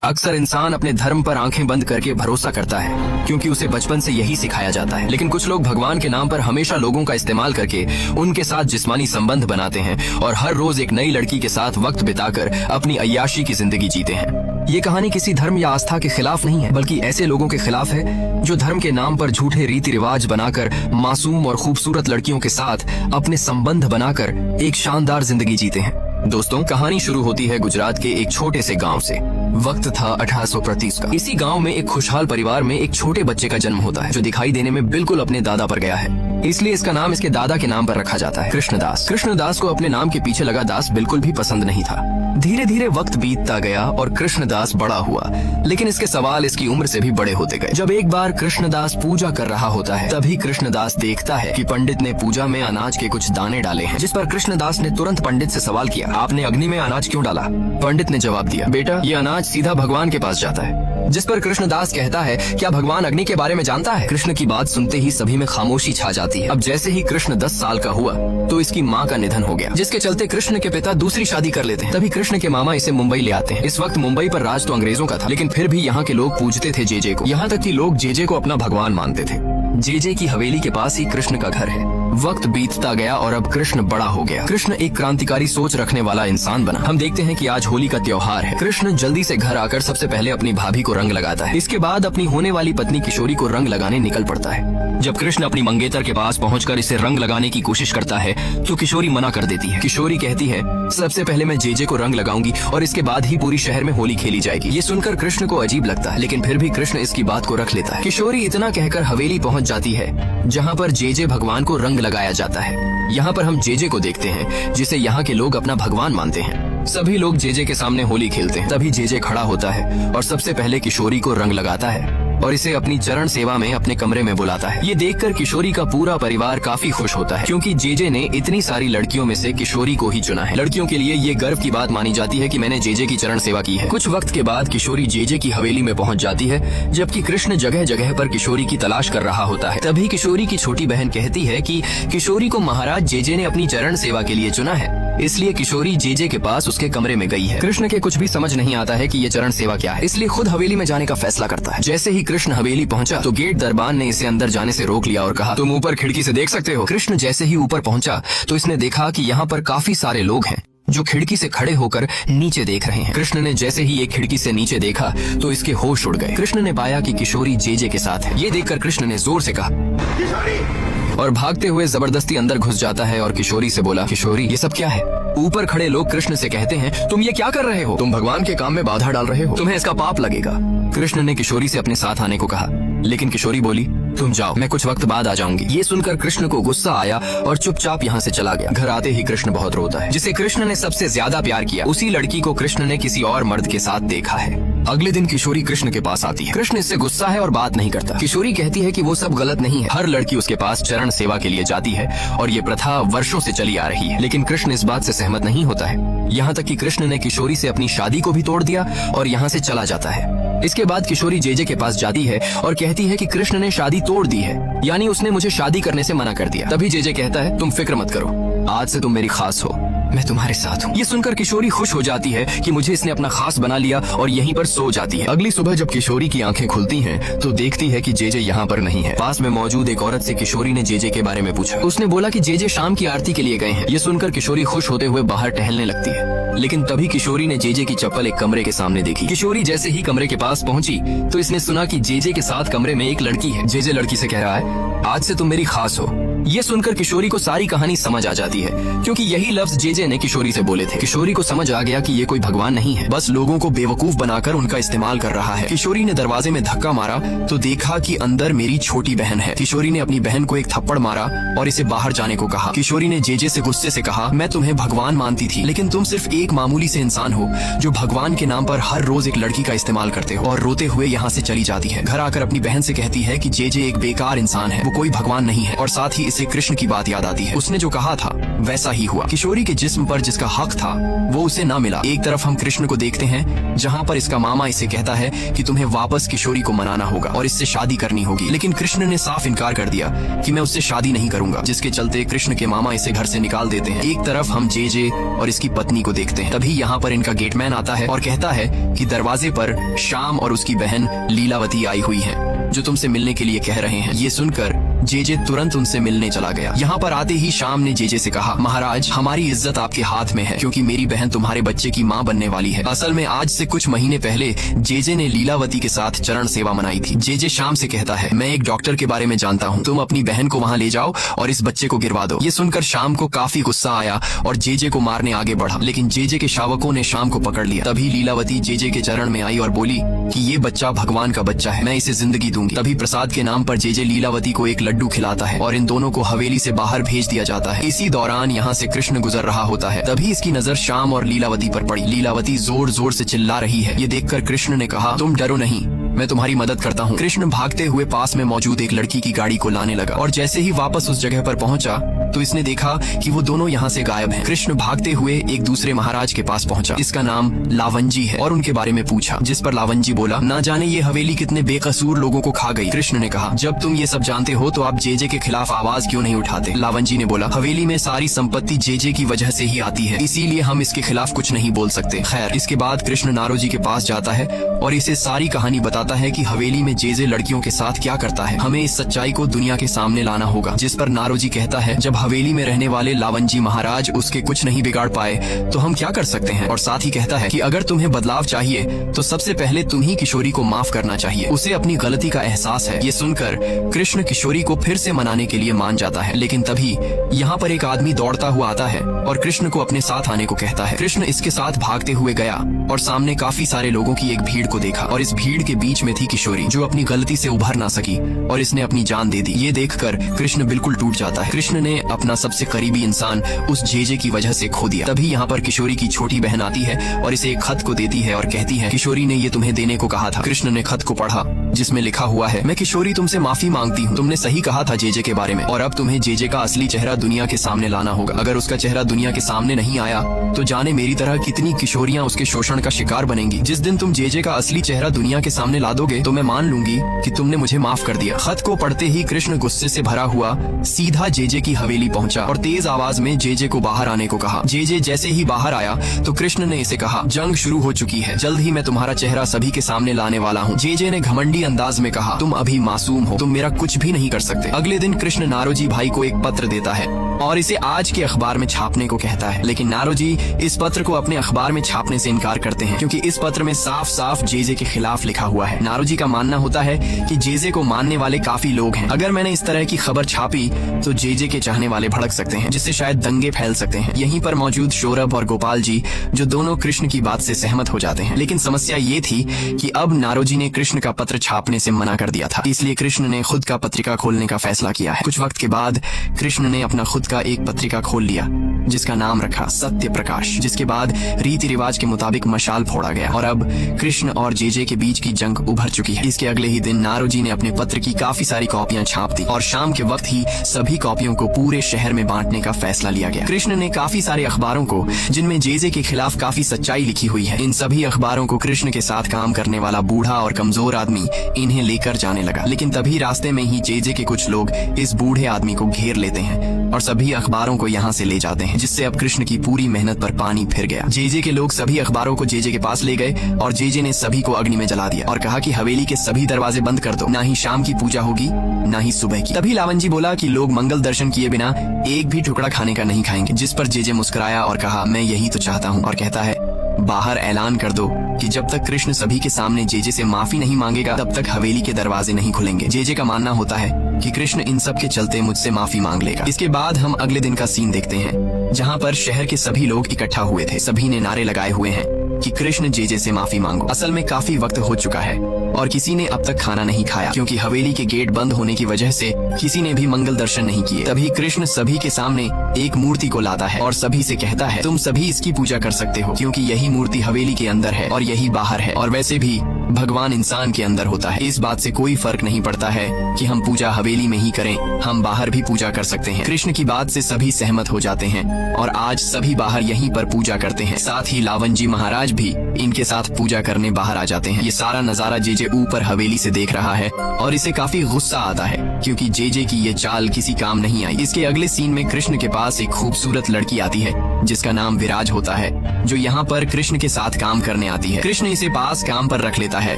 अक्सर इंसान अपने धर्म पर आंखें बंद करके भरोसा करता है क्योंकि उसे बचपन से यही सिखाया जाता है। लेकिन कुछ लोग भगवान के नाम पर हमेशा लोगों का इस्तेमाल करके उनके साथ जिस्मानी संबंध बनाते हैं और हर रोज एक नई लड़की के साथ वक्त बिताकर अपनी अय्याशी की जिंदगी जीते हैं। ये कहानी किसी धर्म या आस्था के खिलाफ नहीं है, बल्कि ऐसे लोगों के खिलाफ है जो धर्म के नाम पर झूठे रीति रिवाज बनाकर मासूम और खूबसूरत लड़कियों के साथ अपने संबंध बनाकर एक शानदार जिंदगी जीते हैं। दोस्तों, कहानी शुरू होती है गुजरात के एक छोटे से गांव से। वक्त था 1835 का। इसी गांव में एक खुशहाल परिवार में एक छोटे बच्चे का जन्म होता है जो दिखाई देने में बिल्कुल अपने दादा पर गया है, इसलिए इसका नाम इसके दादा के नाम पर रखा जाता है, कृष्णदास। कृष्णदास को अपने नाम के पीछे लगा दास बिल्कुल भी पसंद नहीं था। धीरे धीरे वक्त बीतता गया और कृष्णदास बड़ा हुआ, लेकिन इसके सवाल इसकी उम्र से भी बड़े होते गए। जब एक बार कृष्णदास पूजा कर रहा होता है, तभी कृष्णदास देखता है कि पंडित ने पूजा में अनाज के कुछ दाने डाले हैं, जिस पर कृष्णदास ने तुरंत पंडित से सवाल किया, आपने अग्नि में अनाज क्यों डाला? पंडित ने जवाब दिया, बेटा ये अनाज सीधा भगवान के पास जाता है। जिस पर कृष्णदास कहता है, क्या भगवान अग्नि के बारे में जानता है? कृष्ण की बात सुनते ही सभी में खामोशी छा जाती है। अब जैसे ही कृष्ण 10 साल का हुआ तो इसकी माँ का निधन हो गया, जिसके चलते कृष्ण के पिता दूसरी शादी कर लेते हैं। तभी कृष्ण के मामा इसे मुंबई ले आते हैं। इस वक्त मुंबई पर राज तो अंग्रेजों का था, लेकिन फिर भी यहाँ के लोग पूजते थे जेजे को। यहाँ तक कि लोग जेजे को अपना भगवान मानते थे। जेजे की हवेली के पास ही कृष्ण का घर है। वक्त बीतता गया और अब कृष्ण बड़ा हो गया। कृष्ण एक क्रांतिकारी सोच रखने वाला इंसान बना। हम देखते हैं कि आज होली का त्योहार है। कृष्ण जल्दी से घर आकर सबसे पहले अपनी भाभी को रंग लगाता है। इसके बाद अपनी होने वाली पत्नी किशोरी को रंग लगाने निकल पड़ता है। जब कृष्ण अपनी मंगेतर के पास पहुंचकर इसे रंग लगाने की कोशिश करता है तो किशोरी मना कर देती है। किशोरी कहती है, सबसे पहले मैं जेजे को रंग लगाऊंगी और इसके बाद ही पूरी शहर में होली खेली जाएगी। ये सुनकर कृष्ण को अजीब लगता है, लेकिन फिर भी कृष्ण इसकी बात को रख लेता है। किशोरी इतना कहकर हवेली पहुंच जाती है जहाँ पर जेजे भगवान को रंग लगाया जाता है। यहाँ पर हम जेजे को देखते हैं, जिसे यहाँ के लोग अपना भगवान मानते हैं। सभी लोग जेजे के सामने होली खेलते हैं। तभी जेजे खड़ा होता है और सबसे पहले किशोरी को रंग लगाता है और इसे अपनी चरण सेवा में अपने कमरे में बुलाता है। ये देखकर किशोरी का पूरा परिवार काफी खुश होता है, क्योंकि जेजे ने इतनी सारी लड़कियों में से किशोरी को ही चुना है। लड़कियों के लिए ये गर्व की बात मानी जाती है कि मैंने जेजे की चरण सेवा की है। कुछ वक्त के बाद किशोरी जेजे की हवेली में पहुंच जाती है, जबकि कृष्ण जगह जगह पर किशोरी की तलाश कर रहा होता है। तभी किशोरी की छोटी बहन कहती है कि किशोरी को महाराज जेजे ने अपनी चरण सेवा के लिए चुना है, इसलिए किशोरी जेजे के पास उसके कमरे में गई है। कृष्ण के कुछ भी समझ नहीं आता है कि ये चरण सेवा क्या है, इसलिए खुद हवेली में जाने का फैसला करता है। जैसे ही कृष्ण हवेली पहुंचा तो गेट दरबान ने इसे अंदर जाने से रोक लिया और कहा, तुम ऊपर खिड़की से देख सकते हो। कृष्ण जैसे ही ऊपर पहुंचा तो इसने देखा कि यहाँ पर काफी सारे लोग हैं जो खिड़की से खड़े होकर नीचे देख रहे हैं। कृष्ण ने जैसे ही एक खिड़की से नीचे देखा तो इसके होश उड़ गए। कृष्ण ने पाया कि किशोरी जेजे के साथ है। ये देखकर कृष्ण ने जोर से कहा, किशोरी, और भागते हुए जबरदस्ती अंदर घुस जाता है और किशोरी से बोला, किशोरी ये सब क्या है? ऊपर खड़े लोग कृष्ण से कहते हैं, तुम ये क्या कर रहे हो? तुम भगवान के काम में बाधा डाल रहे हो, तुम्हें इसका पाप लगेगा। कृष्ण ने किशोरी से अपने साथ आने को कहा, लेकिन किशोरी बोली, तुम जाओ, मैं कुछ वक्त बाद आ जाऊंगी। ये सुनकर कृष्ण को गुस्सा आया और चुपचाप यहाँ से चला गया। घर आते ही कृष्ण बहुत रोता है। जिसे कृष्ण ने सबसे ज्यादा प्यार किया, उसी लड़की को कृष्ण ने किसी और मर्द के साथ देखा है। अगले दिन किशोरी कृष्ण के पास आती है। कृष्ण इससे गुस्सा है और बात नहीं करता। किशोरी कहती है कि वो सब गलत नहीं है, हर लड़की उसके पास चरण सेवा के लिए जाती है और ये प्रथा वर्षों से चली आ रही है। लेकिन कृष्ण इस बात से सहमत नहीं होता है। यहाँ तक कि कृष्ण ने किशोरी से अपनी शादी को भी तोड़ दिया और यहाँ से चला जाता है। इसके बाद किशोरी जेजे के पास जाती है और कहती है कि कृष्ण ने शादी तोड़ दी है, यानी उसने मुझे शादी करने से मना कर दिया। तभी जेजे कहता है, तुम फिक्र मत करो, आज से तुम मेरी खास हो, मैं तुम्हारे साथ हूँ। ये सुनकर किशोरी खुश हो जाती है कि मुझे इसने अपना खास बना लिया और यहीं पर सो जाती है। अगली सुबह जब किशोरी की आंखें खुलती हैं तो देखती है कि जेजे यहाँ पर नहीं है। पास में मौजूद एक औरत से किशोरी ने जेजे के बारे में पूछा। उसने बोला कि जेजे शाम की आरती के लिए गए हैं। ये सुनकर किशोरी खुश होते हुए बाहर टहलने लगती है, लेकिन तभी किशोरी ने जेजे की चप्पल एक कमरे के सामने देखी। किशोरी जैसे ही कमरे के पास पहुंची तो इसने सुना कि जेजे के साथ कमरे में एक लड़की है। जेजे लड़की से कह रहा है, आज से तुम मेरी खास हो। ये सुनकर किशोरी को सारी कहानी समझ आ जाती है, क्योंकि यही लफ्ज जेजे ने किशोरी से बोले थे। किशोरी को समझ आ गया कि ये कोई भगवान नहीं है, बस लोगों को बेवकूफ बनाकर उनका इस्तेमाल कर रहा है। किशोरी ने दरवाजे में धक्का मारा तो देखा कि अंदर मेरी छोटी बहन है। किशोरी ने अपनी बहन को एक थप्पड़ मारा और इसे बाहर जाने को कहा। किशोरी ने जेजे से गुस्से से कहा, मैं तुम्हें भगवान मानती थी, लेकिन तुम सिर्फ एक मामूली से इंसान हो जो भगवान के नाम पर हर रोज एक लड़की का इस्तेमाल करते हो। और रोते हुए यहाँ से चली जाती है। घर आकर अपनी बहन से कहती है कि जेजे एक बेकार इंसान है, वो कोई भगवान नहीं है। और साथ ही इसे कृष्ण की बात याद आती है। उसने जो कहा था वैसा ही हुआ। किशोरी के जिस्म पर जिसका हक था वो उसे ना मिला। एक तरफ हम कृष्ण को देखते हैं जहाँ पर इसका मामा इसे कहता है कि तुम्हें वापस किशोरी को मनाना होगा और इससे शादी करनी होगी, लेकिन कृष्ण ने साफ इनकार कर दिया कि मैं उससे शादी नहीं करूंगा, जिसके चलते कृष्ण के मामा इसे घर से निकाल देते हैं। एक तरफ हम जे और इसकी पत्नी को देखते हैं। तभी यहाँ पर इनका गेटमैन आता है और कहता है कि दरवाजे पर श्याम और उसकी बहन लीलावती आई हुई है जो तुमसे मिलने के लिए कह रहे हैं। ये सुनकर जे तुरंत उनसे मिलने चला गया। यहाँ पर आते ही श्याम ने जे से कहा, महाराज हमारी इज्जत आपके हाथ में है क्योंकि मेरी बहन तुम्हारे बच्चे की माँ बनने वाली है। असल में आज से कुछ महीने पहले जे ने लीलावती के साथ चरण सेवा मनाई थी। जे श्याम से कहता है, मैं एक डॉक्टर के बारे में जानता हूँ, तुम अपनी बहन को वहाँ ले जाओ और इस बच्चे को गिरवा दो। ये सुनकर श्याम को काफी गुस्सा आया और जे को मारने आगे बढ़ा, लेकिन जे के शावकों ने श्याम को पकड़ लिया। तभी लीलावती जे के चरण में आई और बोली कि ये बच्चा भगवान का बच्चा है, मैं इसे जिंदगी दूंगी। तभी प्रसाद के नाम पर जे लीलावती को एक लड्डू खिलाता है और इन दोनों को हवेली से बाहर भेज दिया जाता है। इसी दौरान यहाँ से कृष्ण गुजर रहा होता है। तभी इसकी नजर श्याम और लीलावती पर पड़ी। लीलावती जोर जोर से चिल्ला रही है। ये देखकर कृष्ण ने कहा, तुम डरो नहीं, मैं तुम्हारी मदद करता हूँ। कृष्ण भागते हुए पास में मौजूद एक लड़की की गाड़ी को लाने लगा और जैसे ही वापस उस जगह पर पहुंचा तो इसने देखा कि वो दोनों यहाँ से गायब हैं। कृष्ण भागते हुए एक दूसरे महाराज के पास पहुंचा, इसका नाम लावंजी है, और उनके बारे में पूछा, जिस पर लावंजी बोला, ना जाने ये हवेली कितने बेकसूर लोगों को खा गई। कृष्ण ने कहा, जब तुम ये सब जानते हो तो आप जे के खिलाफ आवाज क्यों नहीं उठाते। लावंजी ने बोला, हवेली में सारी संपत्ति जे की वजह से ही आती है, इसीलिए हम इसके खिलाफ कुछ नहीं बोल सकते। खैर, इसके बाद कृष्ण नारोजी के पास जाता है और इसे सारी कहानी बताता है कि हवेली में जे लड़कियों के साथ क्या करता है। हमें इस सच्चाई को दुनिया के सामने लाना होगा। जिस पर नारोजी कहता है, जब हवेली में रहने वाले लावंजी महाराज उसके कुछ नहीं बिगाड़ पाए तो हम क्या कर सकते हैं। और साथ ही कहता है कि अगर तुम्हें बदलाव चाहिए तो सबसे पहले तुम ही किशोरी को माफ करना चाहिए, उसे अपनी गलती का एहसास है। ये सुनकर कृष्ण किशोरी को फिर से मनाने के लिए मान जाता है, लेकिन तभी यहाँ पर एक आदमी दौड़ता हुआ आता है और कृष्ण को अपने साथ आने को कहता है। कृष्ण इसके साथ भागते हुए गया और सामने काफी सारे लोगों की एक भीड़ को देखा और इस भीड़ के बीच में थी किशोरी जो अपनी गलती से उभर ना सकी और इसने अपनी जान दे दी। ये देखकर कृष्ण बिल्कुल टूट जाता है। कृष्ण ने अपना सबसे करीबी इंसान उस जे की वजह से खो दिया। तभी यहाँ पर किशोरी की छोटी बहन आती है और इसे एक खत को देती है और कहती है, किशोरी ने ये तुम्हें देने को कहा था। कृष्ण ने खत को पढ़ा जिसमें लिखा हुआ है, मैं किशोरी तुमसे माफी मांगती हूँ, तुमने सही कहा था जे के बारे में और अब तुम्हें जे का असली चेहरा दुनिया के सामने लाना होगा। अगर उसका चेहरा दुनिया के सामने नहीं आया तो जाने मेरी तरह कितनी किशोरियाँ उसके शोषण का शिकार बनेंगी। जिस दिन तुम जे का असली चेहरा दुनिया के सामने ला दोगे तो मैं मान लूंगी कि तुमने मुझे माफ कर दिया। खत को पढ़ते ही कृष्ण गुस्से से भरा हुआ सीधा जे की हवेली पहुंचा और तेज आवाज में जे को बाहर आने को कहा। जे जैसे ही बाहर आया तो कृष्ण ने इसे कहा, जंग शुरू हो चुकी है, जल्द ही मैं तुम्हारा चेहरा सभी के सामने लाने वाला हूँ। जे ने घमंडी अंदाज में कहा, तुम अभी मासूम हो, तुम मेरा कुछ भी नहीं कर सकते। अगले दिन कृष्ण नारोजी भाई को एक पत्र देता है और इसे आज के अखबार में छापने को कहता है, लेकिन नारोजी इस पत्र को अपने अखबार में छापने से इनकार करते हैं क्योंकि इस पत्र में साफ साफ जे के खिलाफ लिखा हुआ है। नारोजी का मानना होता है कि जे को मानने वाले काफी लोग हैं, अगर मैंने इस तरह की खबर छापी तो जे के चाहने वाले भड़क सकते हैं जिससे शायद दंगे फैल सकते हैं। यहीं पर मौजूद सौरभ और गोपाल जी जो दोनों कृष्ण की बात से सहमत हो जाते हैं, लेकिन समस्या ये थी कि अब नारोजी ने कृष्ण का पत्र छापने से मना कर दिया था, इसलिए कृष्ण ने खुद का पत्रिका खोलने का फैसला किया है। कुछ वक्त के बाद कृष्ण ने अपना खुद का एक पत्रिका खोल लिया जिसका नाम रखा सत्य प्रकाश, जिसके बाद रीति रिवाज के मुताबिक मशाल फोड़ा गया और अब कृष्ण और जे के बीच की जंग उभर चुकी है। इसके अगले ही दिन नारोजी ने अपने पत्र की काफी सारी कॉपियां छाप दी और शाम के वक्त ही सभी कॉपियों को पूरे शहर में बांटने का फैसला लिया गया। कृष्ण ने काफी सारे अखबारों को जिनमें जे के खिलाफ काफी सच्चाई लिखी हुई है, इन सभी अखबारों को कृष्ण के साथ काम करने वाला बूढ़ा और कमजोर आदमी इन्हें लेकर जाने लगा। लेकिन तभी रास्ते में ही जे के कुछ लोग इस बूढ़े आदमी को घेर लेते हैं और सभी अखबारों को यहाँ से ले जाते हैं, जिससे अब कृष्ण की पूरी मेहनत पर पानी फिर गया। जे के लोग सभी अखबारों को जे के पास ले गए और जे ने सभी को अग्नि में जला दिया और कहा कि हवेली के सभी दरवाजे बंद कर दो, ना ही शाम की पूजा होगी ना ही सुबह की। तभी लावंजी बोला कि लोग मंगल दर्शन किए बिना एक भी टुकड़ा खाने का नहीं खाएंगे, जिस पर जे मुस्कुराया और कहा, मैं यही तो चाहता हूँ, और कहता है, बाहर ऐलान कर दो कि जब तक कृष्ण सभी के सामने जे से माफी नहीं मांगेगा तब तक हवेली के दरवाजे नहीं खुलेंगे। जे का मानना होता है कि कृष्ण इन सब के चलते मुझसे माफी मांग लेगा। इसके बाद हम अगले दिन का सीन देखते हैं जहाँ पर शहर के सभी लोग इकट्ठा हुए थे। सभी ने नारे लगाए हुए हैं कि कृष्ण जे से माफी मांगो। असल में काफी वक्त हो चुका है और किसी ने अब तक खाना नहीं खाया क्योंकि हवेली के गेट बंद होने की वजह से किसी ने भी मंगल दर्शन नहीं किए। तभी कृष्ण सभी के सामने एक मूर्ति को लाता है और सभी से कहता है, तुम सभी इसकी पूजा कर सकते हो क्योंकि यही मूर्ति हवेली के अंदर है और यही बाहर है, और वैसे भी भगवान इंसान के अंदर होता है। इस बात से कोई फर्क नहीं पड़ता है कि हम पूजा हवेली में ही करें, हम बाहर भी पूजा कर सकते हैं। कृष्ण की बात से सभी सहमत हो जाते हैं और आज सभी बाहर यहीं पर पूजा करते हैं। साथ ही लावन जी महाराज भी इनके साथ पूजा करने बाहर आ जाते हैं। ये सारा नजारा जेजे ऊपर हवेली से देख रहा है और इसे काफी गुस्सा आता है क्योंकि जेजे की ये चाल किसी काम नहीं आई। इसके अगले सीन में कृष्ण के पास एक खूबसूरत लड़की आती है जिसका नाम विराज होता है, जो यहाँ पर कृष्ण के साथ काम करने आती है। कृष्ण इसे पास काम पर रख लेता है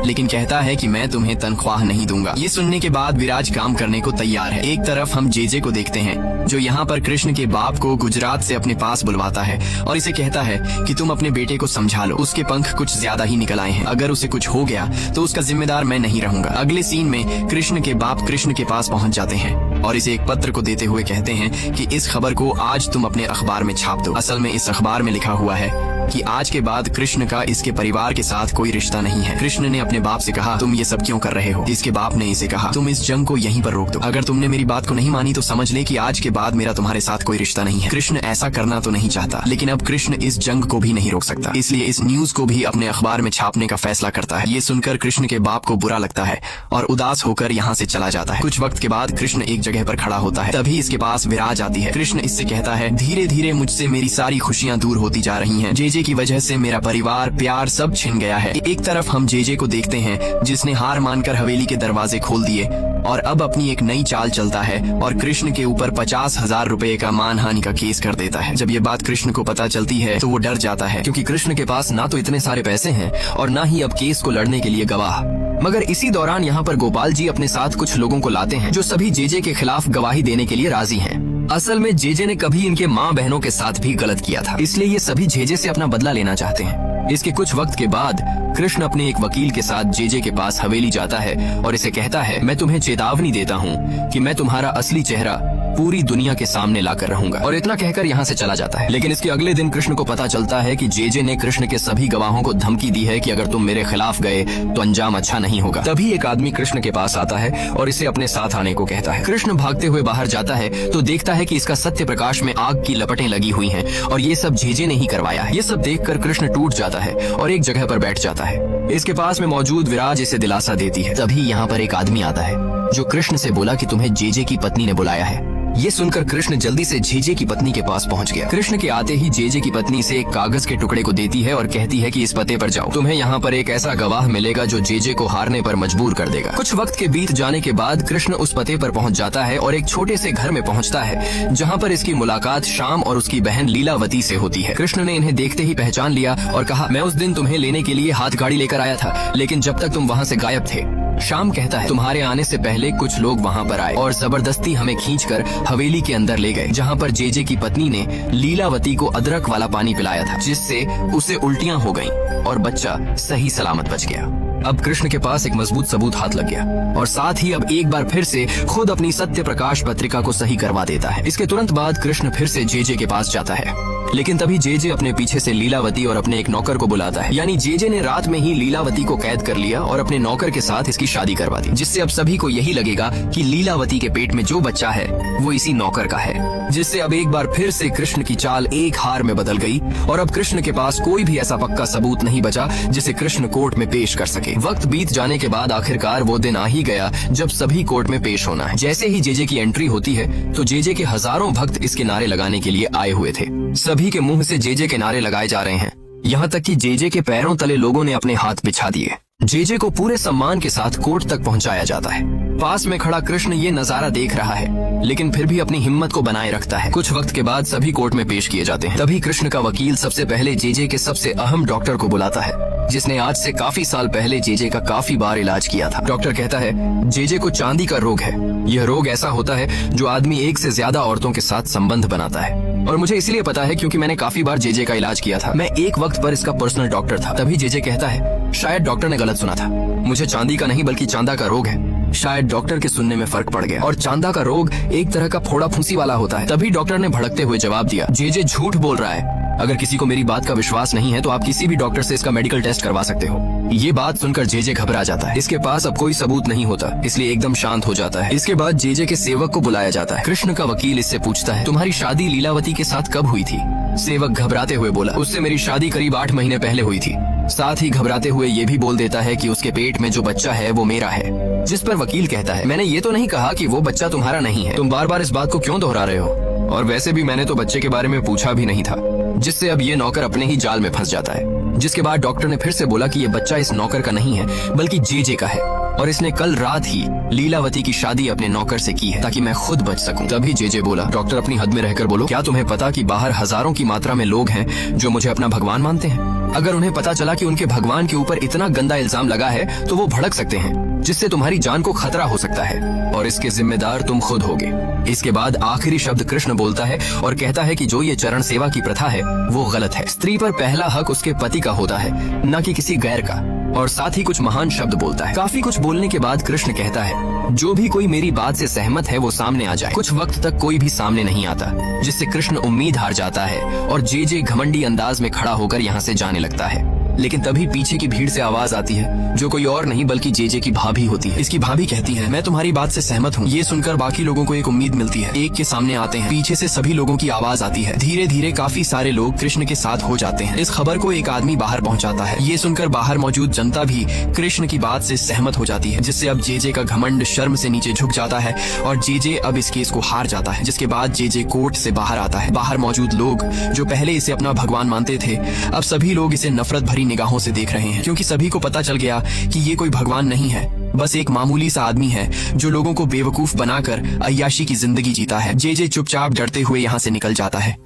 लेकिन कहता है कि मैं तुम्हें तनख्वाह नहीं दूंगा। ये सुनने के बाद विराज काम करने को तैयार है। एक तरफ हम जेजे को देखते हैं जो यहाँ पर कृष्ण के बाप को गुजरात से अपने पास बुलवाता है और इसे कहता है कि तुम अपने बेटे को समझा लो, उसके पंख कुछ ज्यादा ही निकल आए हैं, अगर उसे कुछ हो गया तो उसका जिम्मेदार मैं नहीं रहूंगा। अगले सीन में कृष्ण के बाप कृष्ण के पास पहुँच जाते हैं और इसे एक पत्र को देते हुए कहते हैं कि इस खबर को आज तुम अपने अखबार में छाप दो। असल में इस अखबार में लिखा हुआ है कि आज के बाद कृष्ण का इसके परिवार के साथ कोई रिश्ता नहीं है। कृष्ण ने अपने बाप से कहा तुम ये सब क्यों कर रहे हो। इसके बाप ने इसे कहा तुम इस जंग को यहीं पर रोक दो, अगर तुमने मेरी बात को नहीं मानी तो समझ ले कि आज के बाद मेरा तुम्हारे साथ कोई रिश्ता नहीं है। कृष्ण ऐसा करना तो नहीं चाहता लेकिन अब कृष्ण इस जंग को भी नहीं रोक सकता, इसलिए इस न्यूज को भी अपने अखबार में छापने का फैसला करता है। ये सुनकर कृष्ण के बाप को बुरा लगता है और उदास होकर यहाँ से चला जाता है। कुछ वक्त के बाद कृष्ण एक जगह पर खड़ा होता है, तभी इसके पास विराज आती है। कृष्ण इससे कहता है धीरे धीरे मुझसे मेरी सारी खुशियाँ दूर होती जा रही है, जेजे की वजह से मेरा परिवार प्यार सब छिन गया है। एक तरफ हम जेजे को देखते हैं जिसने हार मानकर हवेली के दरवाजे खोल दिए और अब अपनी एक नई चाल चलता है और कृष्ण के ऊपर 50,000 रुपए का मानहानि का केस कर देता है। जब ये बात कृष्ण को पता चलती है तो वो डर जाता है क्योंकि कृष्ण के पास ना तो इतने सारे पैसे हैं और ना ही अब केस को लड़ने के लिए गवाह। मगर इसी दौरान यहाँ पर गोपाल जी अपने साथ कुछ लोगों को लाते हैं जो सभी जेजे के खिलाफ गवाही देने के लिए राजी हैं। असल में जेजे ने कभी इनके माँ बहनों के साथ भी गलत किया था, इसलिए ये सभी जेजे से अपना बदला लेना चाहते हैं। इसके कुछ वक्त के बाद कृष्ण अपने एक वकील के साथ जेजे के पास हवेली जाता है और इसे कहता है मैं तुम्हें चेतावनी देता हूँ कि मैं तुम्हारा असली चेहरा पूरी दुनिया के सामने लाकर रहूंगा, और इतना कहकर यहाँ से चला जाता है। लेकिन इसके अगले दिन कृष्ण को पता चलता है कि जेजे ने कृष्ण के सभी गवाहों को धमकी दी है कि अगर तुम मेरे खिलाफ गए तो अंजाम अच्छा नहीं होगा। तभी एक आदमी कृष्ण के पास आता है और इसे अपने साथ आने को कहता है। कृष्ण भागते हुए बाहर जाता है तो देखता है कि इसका सत्य प्रकाश में आग की लपटें लगी हुई हैं और ये सब जेजे ने ही करवाया है। ये सब देखकर कृष्ण टूट जाता है और एक जगह पर बैठ जाता है। इसके पास में मौजूद विराज इसे दिलासा देती है। तभी यहाँ पर एक आदमी आता है जो कृष्ण से बोला कि तुम्हें जेजे की पत्नी ने बुलाया है। ये सुनकर कृष्ण जल्दी से जेजे की पत्नी के पास पहुंच गया। कृष्ण के आते ही जेजे की पत्नी से एक कागज के टुकड़े को देती है और कहती है कि इस पते पर जाओ, तुम्हें यहाँ पर एक ऐसा गवाह मिलेगा जो जेजे को हारने पर मजबूर कर देगा। कुछ वक्त के बीत जाने के बाद कृष्ण उस पते पर पहुंच जाता है और एक छोटे से घर में पहुंचता है जहाँ पर इसकी मुलाकात शाम और उसकी बहन लीलावती से होती है। कृष्ण ने इन्हें देखते ही पहचान लिया और कहा मैं उस दिन तुम्हें लेने के लिए हाथ गाड़ी लेकर आया था, लेकिन जब तक तुम वहाँ से गायब थे। शाम कहता है तुम्हारे आने से पहले कुछ लोग वहाँ पर आए और जबरदस्ती हमें खींचकर हवेली के अंदर ले गए, जहाँ पर जेजे की पत्नी ने लीलावती को अदरक वाला पानी पिलाया था जिससे उसे उल्टियाँ हो गईं और बच्चा सही सलामत बच गया। अब कृष्ण के पास एक मजबूत सबूत हाथ लग गया और साथ ही अब एक बार फिर से खुद अपनी सत्य प्रकाश पत्रिका को सही करवा देता है। इसके तुरंत बाद कृष्ण फिर से जेजे के पास जाता है, लेकिन तभी जेजे अपने पीछे से लीलावती और अपने एक नौकर को बुलाता है। यानी जेजे ने रात में ही लीलावती को कैद कर लिया और अपने नौकर के साथ इसकी शादी करवा दी, जिससे अब सभी को यही लगेगा कि लीलावती के पेट में जो बच्चा है वो इसी नौकर का है, जिससे अब एक बार फिर से कृष्ण की चाल एक हार में बदल गई और अब कृष्ण के पास कोई भी ऐसा पक्का सबूत नहीं बचा जिसे कृष्ण कोर्ट में पेश कर सके। वक्त बीत जाने के बाद आखिरकार वो दिन आ ही गया जब सभी कोर्ट में पेश होना है। जैसे ही जेजे की एंट्री होती है तो जेजे के हजारों भक्त इसके नारे लगाने के लिए आए हुए थे। सभी के मुंह से जेजे के नारे लगाए जा रहे हैं, यहाँ तक कि जेजे के पैरों तले लोगों ने अपने हाथ बिछा दिए। जेजे को पूरे सम्मान के साथ कोर्ट तक पहुंचाया जाता है। पास में खड़ा कृष्ण ये नजारा देख रहा है, लेकिन फिर भी अपनी हिम्मत को बनाए रखता है। कुछ वक्त के बाद सभी कोर्ट में पेश किए जाते हैं। तभी कृष्ण का वकील सबसे पहले जेजे के सबसे अहम डॉक्टर को बुलाता है, जिसने आज से काफी साल पहले जेजे का काफी बार इलाज किया था। डॉक्टर कहता है जेजे को चांदी का रोग है। यह रोग ऐसा होता है जो आदमी एक से ज्यादा औरतों के साथ संबंध बनाता है, और मुझे इसलिए पता है क्योंकि मैंने काफी बार जेजे का इलाज किया था। मैं एक वक्त पर इसका पर्सनल डॉक्टर था। तभी जेजे कहता है शायद डॉक्टर ने गलत सुना था, मुझे चांदी का नहीं बल्कि चांदा का रोग है। शायद डॉक्टर के सुनने में फर्क पड़ गया, और चांदा का रोग एक तरह का फोड़ा फूंसी वाला होता है। तभी डॉक्टर ने भड़कते हुए जवाब दिया जेजे झूठ बोल रहा है। अगर किसी को मेरी बात का विश्वास नहीं है तो आप किसी भी डॉक्टर से इसका मेडिकल टेस्ट करवा सकते हो। ये बात सुनकर जेजे घबरा जाता है। इसके पास अब कोई सबूत नहीं होता, इसलिए एकदम शांत हो जाता है। इसके बाद जेजे के सेवक को बुलाया जाता है। कृष्ण का वकील इससे पूछता है तुम्हारी शादी लीलावती के साथ कब हुई थी? सेवक घबराते हुए बोला उससे मेरी शादी करीब 8 महीने पहले हुई थी। साथ ही घबराते हुए ये भी बोल देता है कि उसके पेट में जो बच्चा है वो मेरा है। जिस पर वकील कहता है, मैंने ये तो नहीं कहा कि वो बच्चा तुम्हारा नहीं है, तुम बार बार इस बात को क्यों दोहरा रहे हो? और वैसे भी मैंने तो बच्चे के बारे में पूछा भी नहीं था। जिससे अब ये नौकर अपने ही जाल में फंस जाता है। जिसके बाद डॉक्टर ने फिर से बोला कि ये बच्चा इस नौकर का नहीं है बल्कि जेजे का है, और इसने कल रात ही लीलावती की शादी अपने नौकर से की है ताकि मैं खुद बच सकूं। तभी जेजे बोला, डॉक्टर अपनी हद में रहकर बोलो, क्या तुम्हें पता कि बाहर हजारों की मात्रा में लोग हैं जो मुझे अपना भगवान मानते हैं? अगर उन्हें पता चला कि उनके भगवान के ऊपर इतना गंदा इल्जाम लगा है तो वो भड़क सकते हैं, जिससे तुम्हारी जान को खतरा हो सकता है, और इसके जिम्मेदार तुम खुद होगे। इसके बाद आखिरी शब्द कृष्ण बोलता है और कहता है कि जो ये चरण सेवा की प्रथा है वो गलत है। स्त्री पर पहला हक उसके पति का होता है, न कि किसी गैर का। और साथ ही कुछ महान शब्द बोलता है। काफी कुछ बोलने के बाद कृष्ण कहता है, जो भी कोई मेरी बात से सहमत है वो सामने आ जाए। कुछ वक्त तक कोई भी सामने नहीं आता, जिससे कृष्ण उम्मीद हार जाता है और जेजे घमंडी अंदाज में खड़ा होकर यहाँ से जाने लगता है। लेकिन तभी पीछे की भीड़ से आवाज आती है, जो कोई और नहीं बल्कि जेजे की भाभी होती है। इसकी भाभी कहती है, मैं तुम्हारी बात से सहमत हूँ। ये सुनकर बाकी लोगों को एक उम्मीद मिलती है। एक के सामने आते हैं, पीछे से सभी लोगों की आवाज आती है। धीरे धीरे काफी सारे लोग कृष्ण के साथ हो जाते हैं। इस खबर को एक आदमी बाहर पहुँचाता है। ये सुनकर बाहर मौजूद जनता भी कृष्ण की बात से सहमत हो जाती है, जिससे अब जेजे का घमंड शर्म से नीचे झुक जाता है और जेजे अब इस केस को हार जाता है। जिसके बाद जेजे कोर्ट से बाहर आता है। बाहर मौजूद लोग जो पहले इसे अपना भगवान मानते थे, अब सभी लोग इसे नफरत भरी निगाहों से देख रहे हैं, क्योंकि सभी को पता चल गया कि ये कोई भगवान नहीं है, बस एक मामूली सा आदमी है जो लोगों को बेवकूफ बनाकर अय्याशी की जिंदगी जीता है। जेजे चुपचाप डरते हुए यहाँ से निकल जाता है।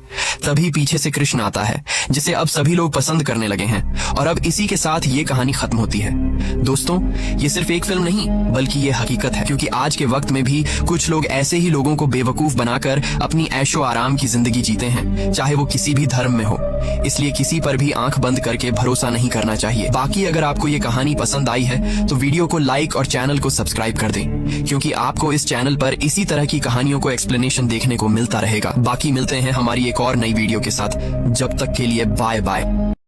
तभी पीछे से कृष्ण आता है, जिसे अब सभी लोग पसंद करने लगे हैं, और अब इसी के साथ ये कहानी खत्म होती है। दोस्तों, ये सिर्फ एक फिल्म नहीं बल्कि ये हकीकत है, क्योंकि आज के वक्त में भी कुछ लोग ऐसे ही लोगों को बेवकूफ बनाकर अपनी ऐशो आराम की जिंदगी जीते हैं, चाहे वो किसी भी धर्म में हो। इसलिए किसी पर भी आंख बंद करके भरोसा नहीं करना चाहिए। बाकी अगर आपको ये कहानी पसंद आई है तो वीडियो को लाइक और चैनल को सब्सक्राइब कर दें, क्योंकि आपको इस चैनल पर इसी तरह की कहानियों को एक्सप्लेनेशन देखने को मिलता रहेगा। बाकी मिलते हैं हमारी एक और नई वीडियो के साथ। जब तक के लिए बाय बाय।